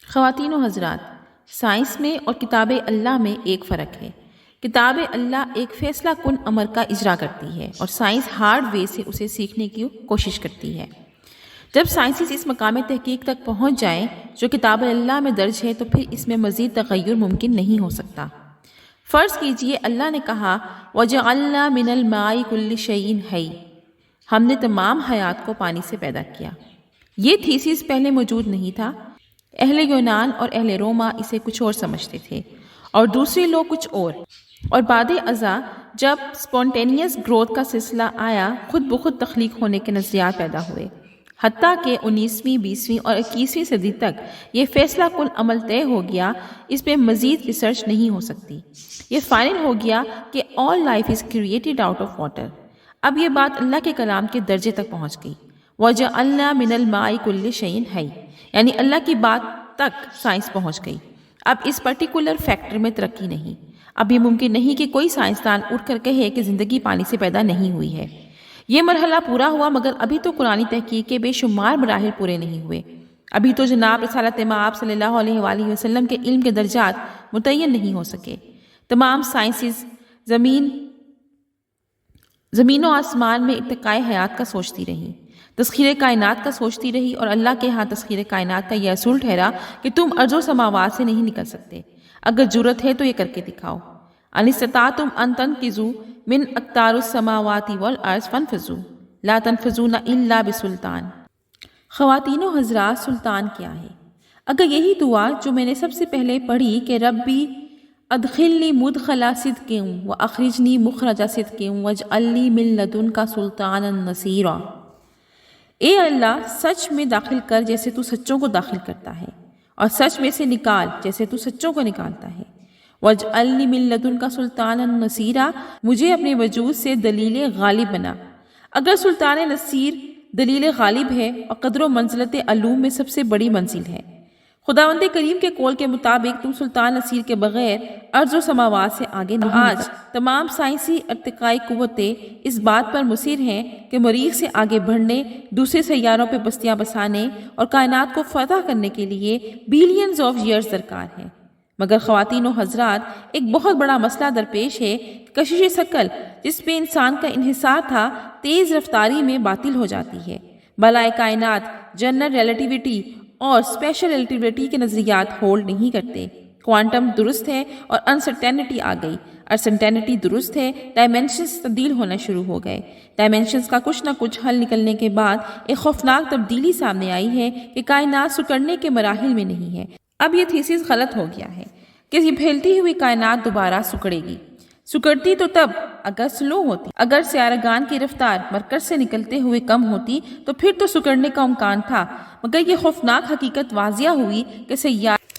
خواتین و حضرات، سائنس میں اور کتاب اللہ میں ایک فرق ہے۔ کتاب اللہ ایک فیصلہ کن امر کا اجرا کرتی ہے اور سائنس ہارڈ وے سے اسے سیکھنے کی کوشش کرتی ہے۔ جب سائنسسٹ اس مقام تحقیق تک پہنچ جائیں جو کتاب اللہ میں درج ہے تو پھر اس میں مزید تغیر ممکن نہیں ہو سکتا۔ فرض کیجئے اللہ نے کہا وَجَعَلْنَا مِنَ الْمَاءِ كُلِّ شَيْءٍ حَيٍّ، ہم نے تمام حیات کو پانی سے پیدا کیا۔ یہ تھیسس پہلے موجود نہیں تھا۔ اہل یونان اور اہل روما اسے کچھ اور سمجھتے تھے اور دوسرے لوگ کچھ اور بعد ازاں جب سپونٹینیس گروتھ کا سلسلہ آیا خود بخود تخلیق ہونے کے نظریات پیدا ہوئے، حتیٰ کہ 19ویں 20ویں اور 21ویں صدی تک یہ فیصلہ کن عمل طے ہو گیا، اس پہ مزید ریسرچ نہیں ہو سکتی۔ یہ فائنل ہو گیا کہ all life is created out of water۔ اب یہ بات اللہ کے کلام کے درجے تک پہنچ گئی، وَجَعَلْنَا مِنَ الْمَاءِ كُلِّ شَيْءٍ حَيٍّ، یعنی اللہ کی بات تک سائنس پہنچ گئی۔ اب اس پرٹیکولر فیکٹر میں ترقی نہیں۔ اب یہ ممکن نہیں کہ کوئی سائنسدان اٹھ کر کہے کہ زندگی پانی سے پیدا نہیں ہوئی ہے۔ یہ مرحلہ پورا ہوا مگر ابھی تو قرآنی تحقیق کے بے شمار مراحل پورے نہیں ہوئے۔ ابھی تو جناب رسالت مآب صلی اللہ علیہ وآلہ وسلم کے علم کے درجات متعین نہیں ہو سکے۔ تمام سائنسز زمین و آسمان میں ارتقاء حیات کا سوچتی رہیں، تسخیر کائنات کا سوچتی رہی، اور اللہ کے ہاں تسخیر کائنات کا یہ اصول ٹھہرا کہ تم ارض و سماوات سے نہیں نکل سکتے، اگر جرت ہے تو یہ کر کے دکھاؤ۔ ان استطعتم ان تنفذوا من اقطار السماوات والارض فانفذوا لا تنفذون الا بسلطان۔ خواتین و حضرات، سلطان کیا ہے؟ اگر یہی دعا جو میں نے سب سے پہلے پڑھی کہ ربی ادخلنی مدخل صدق واخرجنی مخرج صدق واجعل لی من لدنک سلطانا نصیرا، اے اللہ سچ میں داخل کر جیسے تو سچوں کو داخل کرتا ہے، اور سچ میں سے نکال جیسے تو سچوں کو نکالتا ہے، واجعل لی من لدنک سلطانا نصیرا، مجھے اپنے وجود سے دلیل غالب بنا۔ اگر سلطان نصیر دلیل غالب ہے اور قدر و منزلت علوم میں سب سے بڑی منزل ہے، خداوند کریم کے قول کے مطابق تم سلطان نصیر کے بغیر ارض و سماوات سے آگے نہیں۔ آج تمام سائنسی ارتقائی قوتیں اس بات پر مصر ہیں کہ مریخ سے آگے بڑھنے، دوسرے سیاروں پہ بستیاں بسانے اور کائنات کو فتح کرنے کے لیے بلینز آف ایئرز درکار ہیں، مگر خواتین و حضرات ایک بہت بڑا مسئلہ درپیش ہے کہ کشش ثقل جس پہ انسان کا انحصار تھا تیز رفتاری میں باطل ہو جاتی ہے۔ بالائے کائنات جنرل ریلیٹیوٹی اور اسپیشل ریلیٹیوٹی کے نظریات ہولڈ نہیں کرتے۔ کوانٹم درست ہے اور انسرٹینٹی آ گئی، انسرٹینٹی درست ہے، ڈائمینشنز تبدیل ہونا شروع ہو گئے۔ ڈائمینشنز کا کچھ نہ کچھ حل نکلنے کے بعد ایک خوفناک تبدیلی سامنے آئی ہے کہ کائنات سکڑنے کے مراحل میں نہیں ہے۔ اب یہ تھیسس غلط ہو گیا ہے کہ یہ پھیلتی ہوئی کائنات دوبارہ سکڑے گی۔ سکڑتی تو تب اگر سلو ہوتی، اگر سیارگان کی رفتار مرکز سے نکلتے ہوئے کم ہوتی تو پھر تو سکڑنے کا امکان تھا، مگر یہ خوفناک حقیقت واضح ہوئی کہ سیارے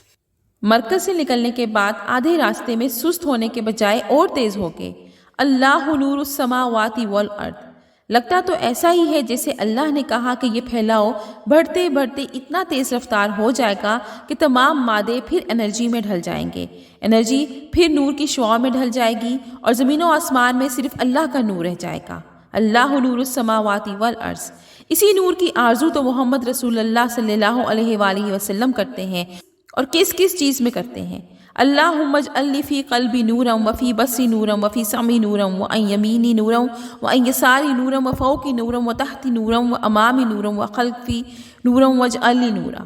مرکز سے نکلنے کے بعد آدھے راستے میں سست ہونے کے بجائے اور تیز ہو گئے۔ اللہ نور السماوات والارض، لگتا تو ایسا ہی ہے جیسے اللہ نے کہا کہ یہ پھیلاؤ بڑھتے بڑھتے اتنا تیز رفتار ہو جائے گا کہ تمام مادے پھر انرجی میں ڈھل جائیں گے، انرجی پھر نور کی شعاع میں ڈھل جائے گی اور زمین و آسمان میں صرف اللہ کا نور رہ جائے گا۔ اللہ نور السماوات والارض، اسی نور کی آرزو تو محمد رسول اللہ صلی اللہ علیہ وآلہ وسلم کرتے ہیں، اور کس کس چیز میں کرتے ہیں؟ اللہم اجعل لی فی قلبی نورا وفی بصری نورا وفی سمعی نورا وعن یمینی نورا وعن یساری نورا وفوقی نورا وتحتی نورا وامامی نورا وخلفی نورا واجعل لی نورا۔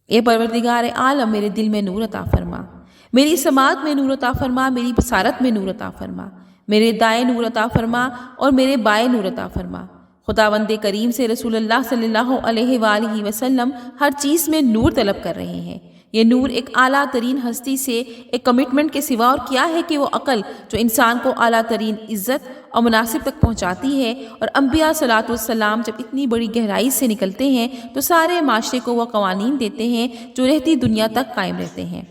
اے پروردگار عالم، میرے دل میں نور عطا فرما، میری سماعت میں نور عطا فرما، میری بصارت میں نور عطا فرما، میرے دائیں نور عطا فرما اور میرے بائیں نور عطا فرما۔ خداوند کریم سے رسول اللہ صلی اللہ علیہ وآلہ وسلم ہر چیز میں نور طلب کر رہے ہیں۔ یہ نور ایک اعلیٰ ترین ہستی سے ایک کمٹمنٹ کے سوا اور کیا ہے کہ وہ عقل جو انسان کو اعلیٰ ترین عزت اور مناسب تک پہنچاتی ہے، اور انبیاء صلاۃ والسلام جب اتنی بڑی گہرائی سے نکلتے ہیں تو سارے معاشرے کو وہ قوانین دیتے ہیں جو رہتی دنیا تک قائم رہتے ہیں۔